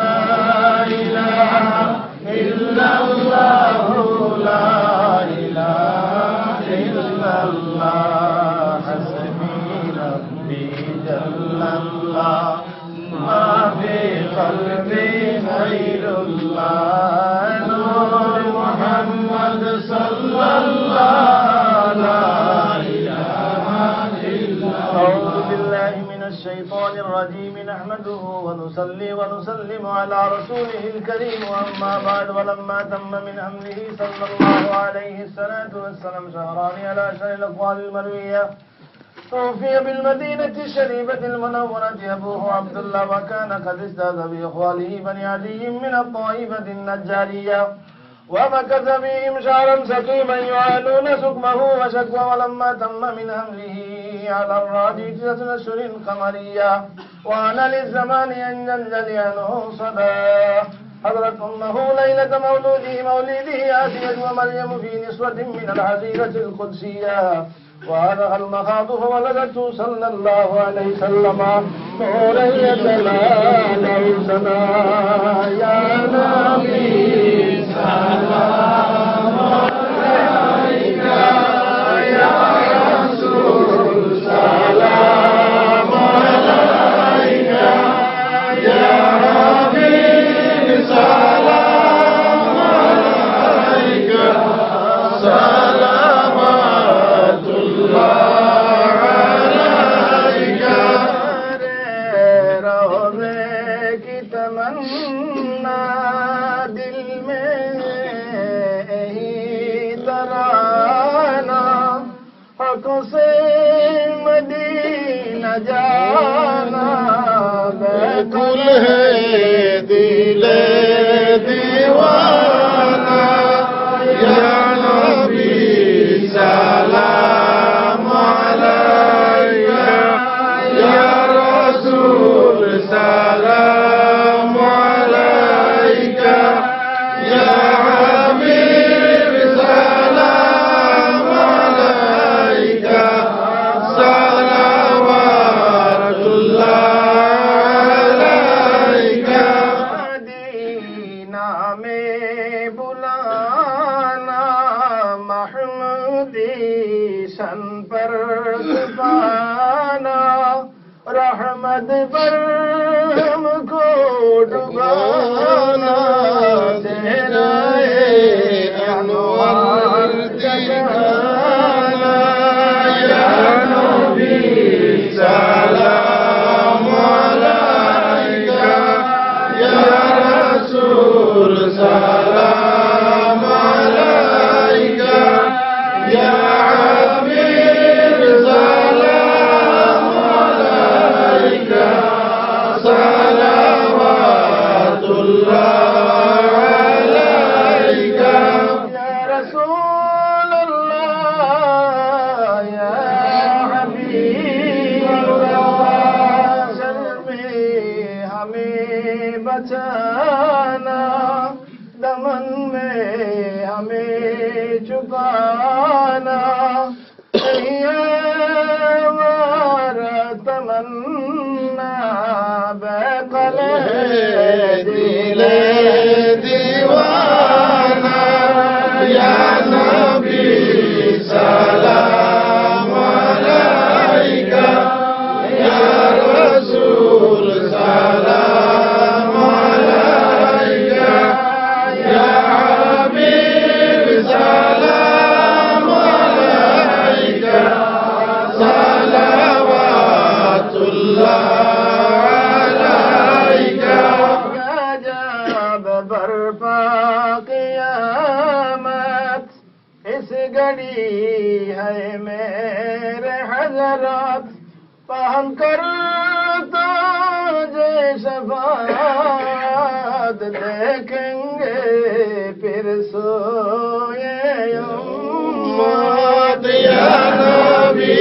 S1: لا إله إلا الله لا إله إلا الله حسبي ربي جل الله ما في قلبي غير الله نور محمد صلى الله لا إله إلا الله أعوذ بالله من الشيطان الرجيم نحمده ونصلي ونسلم على رسوله الكريم وأما بعد ولما تم من أمره صلى الله عليه الصلاة والسلام شهران على شهر الأقوال المروية توفي بالمدينة الشريفة المنورة أبوه عبد الله وكان قد ازداد بإخواله بني عدي من الطائفة النجارية ومكث بهم شهرا سقيما يعانون سقمه وشكوى ولما تم من أمره على الراجي 9 أشهر قمرية وأن للزمان أن ينجلي عنه صدى حضرت أمه ليلة مولده آسية ومريم في نسوة من الحزيرة القدسية وهذا المخاض فولدته صلى الله عليه وسلم نورا يتلالى سنا يا نبي سلام عليك يا رسول سلام عليك يا حبيب سلام عليك سلامات الله عليك روضے کی تمنا دل میں ہی ترانا حق سے مدینہ جانا بیکل ہے دل دیوانہ یا نبی سلام علیکہ یا رسول سلام علیکہ یا حبیب سلام علیکہ صلوات اللہ علیکہ مدینہ میں بلانا محمودی شن پر پانا رحمت پر ہم کو ڈبانا تیرا انوار جگانا یا نبی سلام علیکہ یا رسول سلام علیکہ یا حبیب رسول الله يا حبيب الله شر में हमें बचाना दमन में हमें छुपाना हमारा तमन्ना बेकल दिले दीवाना या नबी सलाम अलैका या रसूल सलाम अलैका या हबीब सलाम अलैका सलावतुल्लाह अलैका जब बर्पा क़यामत इस घड़ी है मेरे हज़रत पहन कर ताजे शफ़ाअत देखेंगे फिर सोए उम्मत या नबी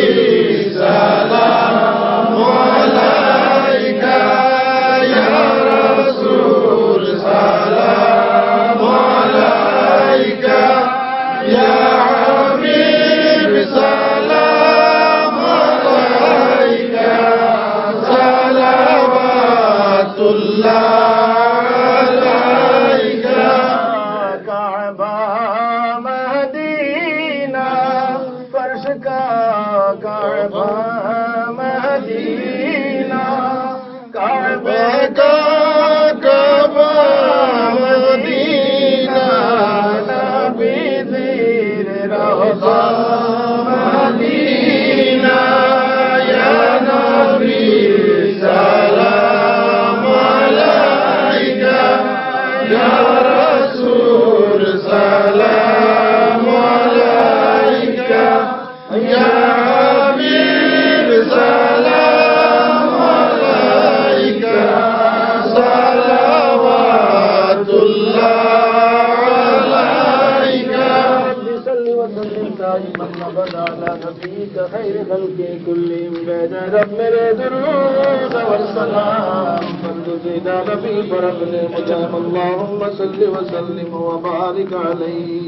S1: सलाम अलैका या रसूल सलाम अलैका या हबीब सलाम अलैका सलावतुल्लाह अलैका काबा मदीना फर्श का काबा मदीना काबे का काबा मदीना नबी ज़ीर रौज़ा मदीना या नबी सलाम अलैका या रसूल सलाम अलैका या हबीब सलाम अलैका सलावतुल्लाह अलैका सल्लि व सल्लिम दाइमन अबदा अला नबीक खैर खल्क़ि कुल्लिहिम बेजा रब मेरे दुरूद व सलाम फरदुदा नबी पर अपने मुदाम अल्लाहुम्मा सल्लि व सल्लिम व बारिक अलैहि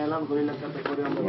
S1: ऐलान করে লেখাটা করে আমরা